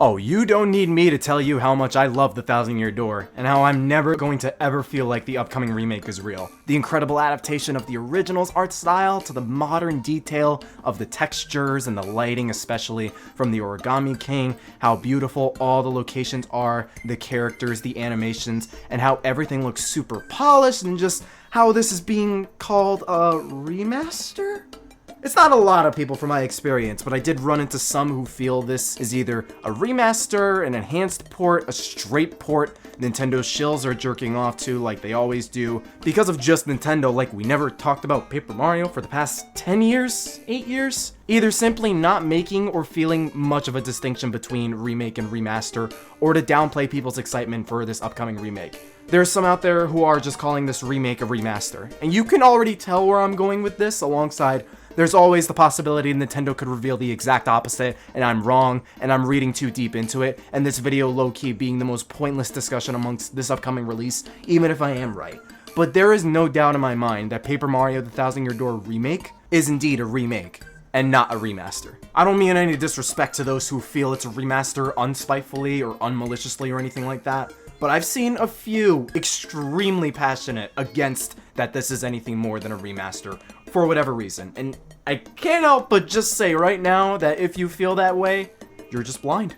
Oh, you don't need me to tell you how much I love the Thousand Year Door, and how I'm never going to ever feel like the upcoming remake is real. The incredible adaptation of the original's art style to the modern detail of the textures and the lighting, especially from the Origami King, how beautiful all the locations are, the characters, the animations, and how everything looks super polished, and just how this is being called a remaster? It's not a lot of people from my experience, but I did run into some who feel this is either a remaster, an enhanced port, a straight port. Nintendo's shills are jerking off to like they always do. Because of just Nintendo, like we never talked about Paper Mario for the past 10 years, 8 years? Either simply not making or feeling much of a distinction between remake and remaster, or to downplay people's excitement for this upcoming remake. There's some out there who are just calling this remake a remaster, and you can already tell where I'm going with this, alongside there's always the possibility Nintendo could reveal the exact opposite, and I'm wrong, and I'm reading too deep into it, and this video low-key being the most pointless discussion amongst this upcoming release, even if I am right. But there is no doubt in my mind that Paper Mario The Thousand Year Door Remake is indeed a remake, and not a remaster. I don't mean any disrespect to those who feel it's a remaster unspitefully or unmaliciously or anything like that, but I've seen a few extremely passionate against that this is anything more than a remaster, for whatever reason. And I can't help but just say right now that if you feel that way, you're just blind.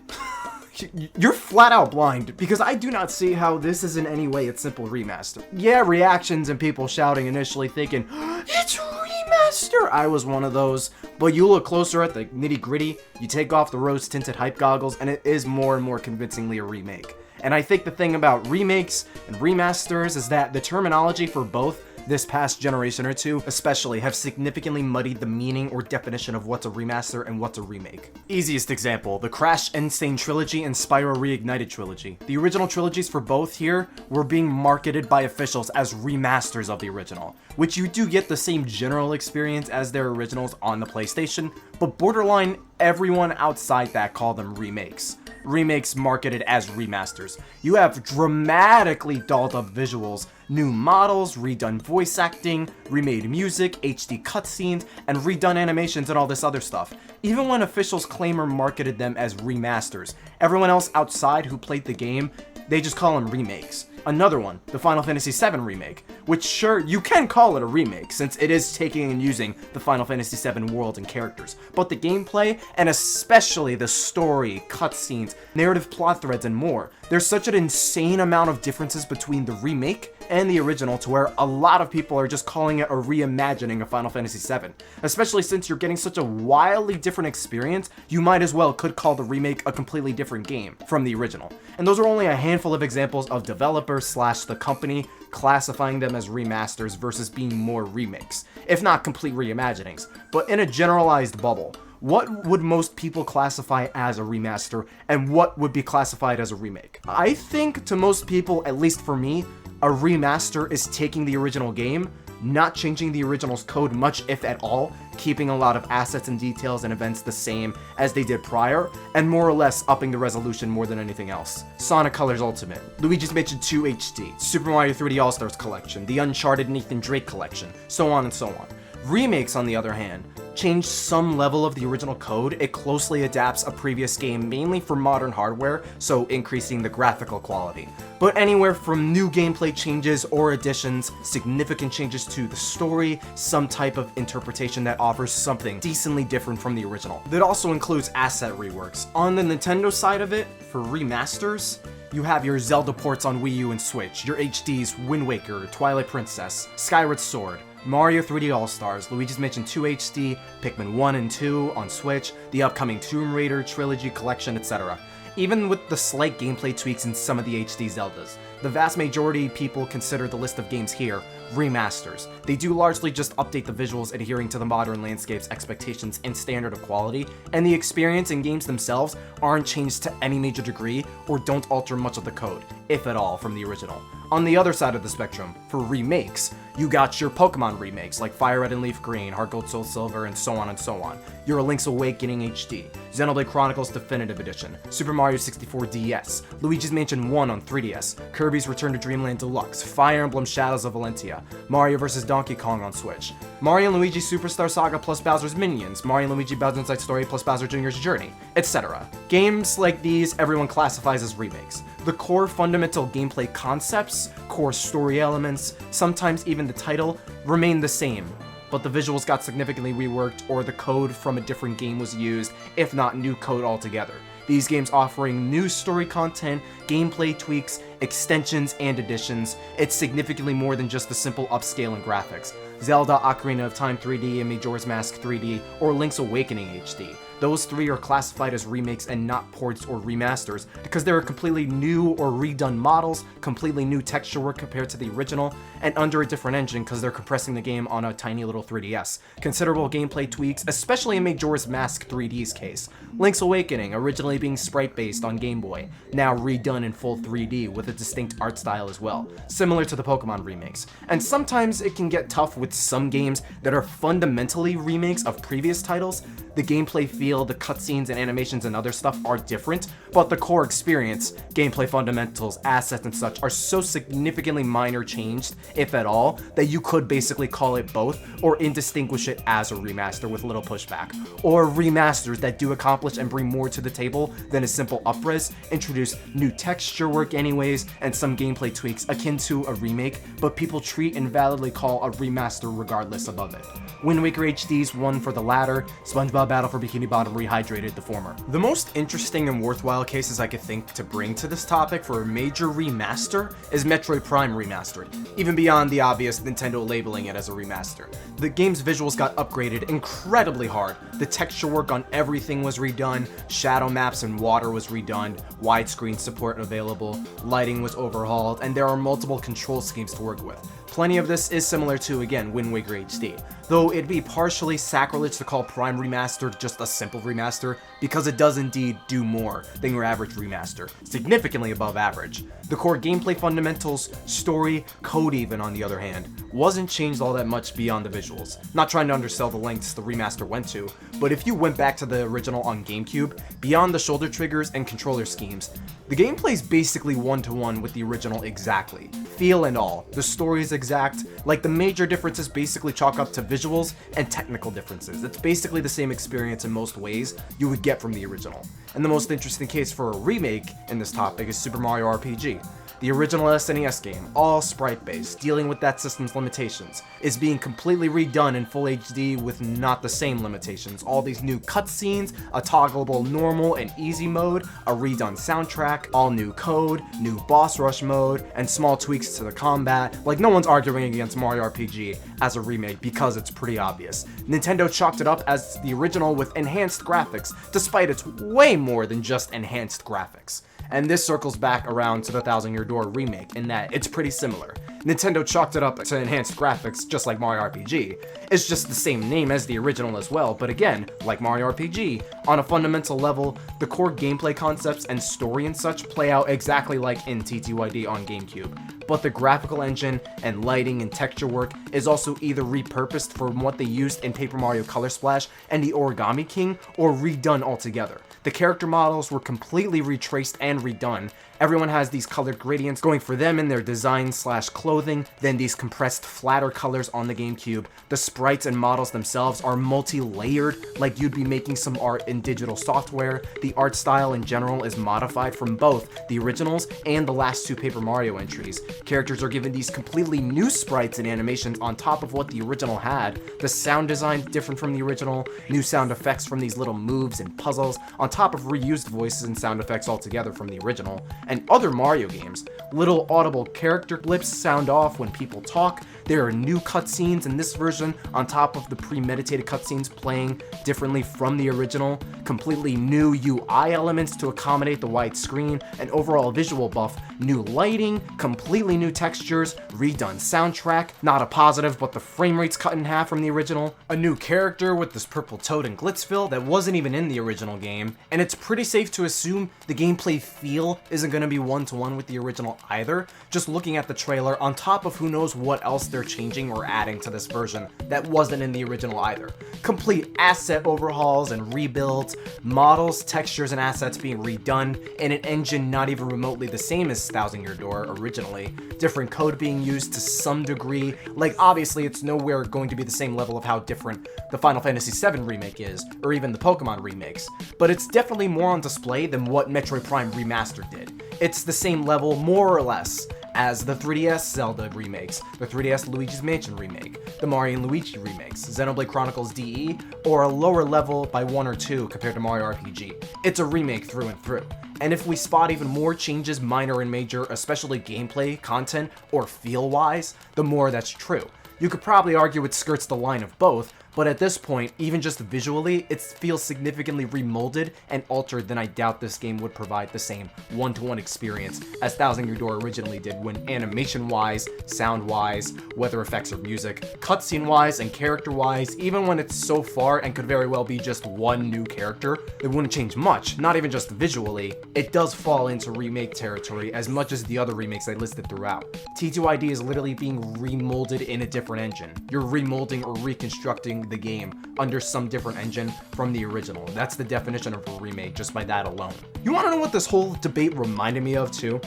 You're flat out blind, because I do not see how this is in any way a simple remaster. Yeah, reactions and people shouting initially thinking, it's a remaster! I was one of those, but you look closer at the nitty gritty, you take off the rose-tinted hype goggles, and it is more and more convincingly a remake. And I think the thing about remakes and remasters is that the terminology for both this past generation or two especially have significantly muddied the meaning or definition of what's a remaster and what's a remake. Easiest example, the Crash N. Trilogy and Spyro Reignited Trilogy. The original trilogies for both here were being marketed by officials as remasters of the original, which you do get the same general experience as their originals on the PlayStation, but borderline everyone outside that called them remakes. Remakes marketed as remasters. You have dramatically dolled up visuals, new models, redone voice acting, remade music, HD cutscenes, and redone animations and all this other stuff. Even when officials claim or marketed them as remasters, everyone else outside who played the game, they just call them remakes. Another one, the Final Fantasy VII Remake, which sure, you can call it a remake since it is taking and using the Final Fantasy VII world and characters, but the gameplay, and especially the story, cutscenes, narrative plot threads, and more, there's such an insane amount of differences between the remake and the original to where a lot of people are just calling it a reimagining of Final Fantasy VII. Especially since you're getting such a wildly different experience, you might as well could call the remake a completely different game from the original. And those are only a handful of examples of developers / the company classifying them as remasters versus being more remakes, if not complete reimaginings. But in a generalized bubble, what would most people classify as a remaster, and what would be classified as a remake? I think to most people, at least for me, a remaster is taking the original game, not changing the original's code much if at all, keeping a lot of assets and details and events the same as they did prior, and more or less upping the resolution more than anything else. Sonic Colors Ultimate, Luigi's Mansion 2 HD, Super Mario 3D All-Stars Collection, the Uncharted Nathan Drake Collection, so on and so on. Remakes, on the other hand, change some level of the original code. It closely adapts a previous game mainly for modern hardware, so increasing the graphical quality. But anywhere from new gameplay changes or additions, significant changes to the story, some type of interpretation that offers something decently different from the original. That also includes asset reworks. On the Nintendo side of it, for remasters, you have your Zelda ports on Wii U and Switch, your HDs Wind Waker, Twilight Princess, Skyward Sword, Mario 3D All-Stars, Luigi's Mansion 2 HD, Pikmin 1 and 2 on Switch, the upcoming Tomb Raider Trilogy Collection, etc. Even with the slight gameplay tweaks in some of the HD Zeldas, the vast majority of people consider the list of games here remasters. They do largely just update the visuals adhering to the modern landscape's expectations and standard of quality, and the experience and games themselves aren't changed to any major degree or don't alter much of the code, if at all, from the original. On the other side of the spectrum, for remakes, you got your Pokemon remakes like Fire Red and Leaf Green, Heart Gold Soul Silver, and so on and so on. your Link's Awakening HD, Xenoblade Chronicles Definitive Edition, Super Mario 64 DS, Luigi's Mansion 1 on 3DS, Kirby's Return to Dreamland Deluxe, Fire Emblem Shadows of Valentia, Mario vs. Donkey Kong on Switch, Mario & Luigi Superstar Saga plus Bowser's Minions, Mario & Luigi Bowser's Inside Story plus Bowser Jr.'s Journey, etc. Games like these everyone classifies as remakes. The core fundamental gameplay concepts, core story elements, sometimes even the title, remain the same, but the visuals got significantly reworked or the code from a different game was used, if not new code altogether. These games offering new story content, gameplay tweaks, extensions, and additions. It's significantly more than just the simple upscale in graphics. Zelda Ocarina of Time 3D and Majora's Mask 3D, or Link's Awakening HD. Those three are classified as remakes and not ports or remasters because they are completely new or redone models, completely new texture work compared to the original, and under a different engine because they're compressing the game on a tiny little 3DS. Considerable gameplay tweaks, especially in Majora's Mask 3D's case. Link's Awakening, originally being sprite-based on Game Boy, now redone in full 3D with a distinct art style as well, similar to the Pokemon remakes. And sometimes it can get tough with some games that are fundamentally remakes of previous titles. The gameplay feel, the cutscenes and animations and other stuff are different, but the core experience, gameplay fundamentals, assets and such are so significantly minor changed, if at all, that you could basically call it both or indistinguish it as a remaster with little pushback. Or remasters that do accomplish and bring more to the table than a simple upres, introduce new texture work anyways, and some gameplay tweaks akin to a remake, but people treat and validly call a remaster regardless above it. Wind Waker HD's one for the latter, SpongeBob Battle for Bikini Bottom rehydrated the former. The most interesting and worthwhile cases I could think to bring to this topic for a major remaster is Metroid Prime Remastered, even beyond the obvious Nintendo labeling it as a remaster. The game's visuals got upgraded incredibly hard, the texture work on everything was redone, shadow maps and water was redone, widescreen support available, lighting was overhauled, and there are multiple control schemes to work with. Plenty of this is similar to, again, Wind Waker HD, though it'd be partially sacrilege to call Prime Remastered just a simple remaster, because it does indeed do more than your average remaster, significantly above average. The core gameplay fundamentals, story, code even on the other hand, wasn't changed all that much beyond the visuals. Not trying to undersell the lengths the remaster went to, but if you went back to the original on GameCube, beyond the shoulder triggers and controller schemes, the gameplay's basically one-to-one with the original exactly. Feel and all. The story's exact, like the major differences basically chalk up to visuals and technical differences. It's basically the same experience in most ways you would get from the original. And the most interesting case for a remake in this topic is Super Mario RPG. The original SNES game, all sprite-based, dealing with that system's limitations, is being completely redone in full HD with not the same limitations. All these new cutscenes, a toggleable normal and easy mode, a redone soundtrack, all new code, new boss rush mode, and small tweaks to the combat. Like, no one's arguing against Mario RPG as a remake because it's pretty obvious. Nintendo chalked it up as the original with enhanced graphics, despite it's way more than just enhanced graphics. And this circles back around to the Thousand Year Door remake in that it's pretty similar. Nintendo chalked it up to enhanced graphics just like Mario RPG. It's just the same name as the original as well, but again, like Mario RPG, on a fundamental level, the core gameplay concepts and story and such play out exactly like in TTYD on GameCube. But the graphical engine and lighting and texture work is also either repurposed from what they used in Paper Mario Color Splash and the Origami King, or redone altogether. The character models were completely retraced and redone. Everyone has these colored gradients going for them in their design/clothing, then these compressed flatter colors on the GameCube. The sprites and models themselves are multi-layered, like you'd be making some art in digital software. The art style in general is modified from both the originals and the last two Paper Mario entries. Characters are given these completely new sprites and animations on top of what the original had. The sound design different from the original, new sound effects from these little moves and puzzles, on top of reused voices and sound effects altogether from the original. And other Mario games, little audible character blips sound off when people talk. There are new cutscenes in this version on top of the premeditated cutscenes playing differently from the original, completely new UI elements to accommodate the wide screen, an overall visual buff, new lighting, completely completely new textures, redone soundtrack, not a positive but the frame rate's cut in half from the original, a new character with this purple toad and Glitzville that wasn't even in the original game, and it's pretty safe to assume the gameplay feel isn't going to be one-to-one with the original either, just looking at the trailer on top of who knows what else they're changing or adding to this version that wasn't in the original either. Complete asset overhauls and rebuilds, models, textures, and assets being redone, and an engine not even remotely the same as Thousand Year Door originally, different code being used to some degree, like obviously it's nowhere going to be the same level of how different the Final Fantasy VII Remake is, or even the Pokemon remakes, but it's definitely more on display than what Metroid Prime Remaster did. It's the same level, more or less, as the 3DS Zelda remakes, the 3DS Luigi's Mansion remake, the Mario and Luigi remakes, Xenoblade Chronicles DE, or a lower level by 1 or 2 compared to Mario RPG. It's a remake through and through. And if we spot even more changes, minor and major, especially gameplay, content, or feel-wise, the more that's true. You could probably argue it skirts the line of both, but at this point, even just visually, it feels significantly remolded and altered than I doubt this game would provide the same one-to-one experience as Thousand Year Door originally did when animation-wise, sound-wise, weather effects or music, cutscene-wise, and character-wise, even when it's so far and could very well be just one new character, it wouldn't change much, not even just visually. It does fall into remake territory as much as the other remakes I listed throughout. TTYD is literally being remolded in a different engine. You're remolding or reconstructing the game under some different engine from the original. That's the definition of a remake just by that alone. You wanna know what this whole debate reminded me of too?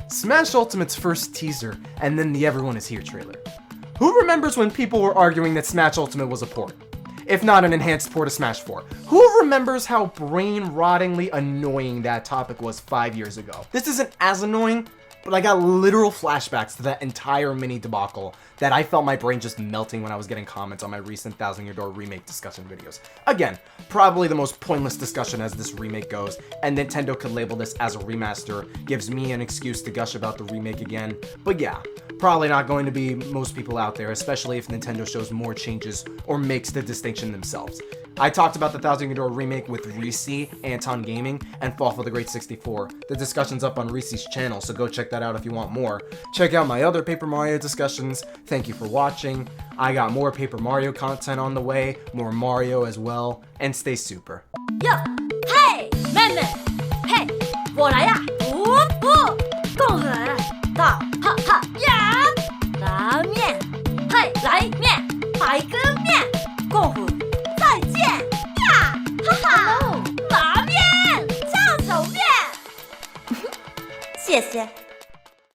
Smash Ultimate's first teaser and then the Everyone Is Here trailer. Who remembers when people were arguing that Smash Ultimate was a port? If not an enhanced port of Smash 4. Who remembers how brain-rottingly annoying that topic was 5 years ago? This isn't as annoying, but I got literal flashbacks to that entire mini debacle that I felt my brain just melting when I was getting comments on my recent Thousand Year Door remake discussion videos. Again, probably the most pointless discussion as this remake goes, and Nintendo could label this as a remaster, gives me an excuse to gush about the remake again, but yeah, probably not going to be most people out there, especially if Nintendo shows more changes or makes the distinction themselves. I talked about the Thousand Year Door remake with Reese, Anton Gaming, and Fall for the Great 64. The discussion's up on Reese's channel, so go check that out if you want more. Check out my other Paper Mario discussions. Thank you for watching. I got more Paper Mario content on the way, more Mario as well, and stay super. Yo, hey, 妹妹，嘿，我来呀！共和到哈哈呀！拉面，嘿，来面，排根面，共和。再见呀！哈哈，拉面，烫手面，谢谢。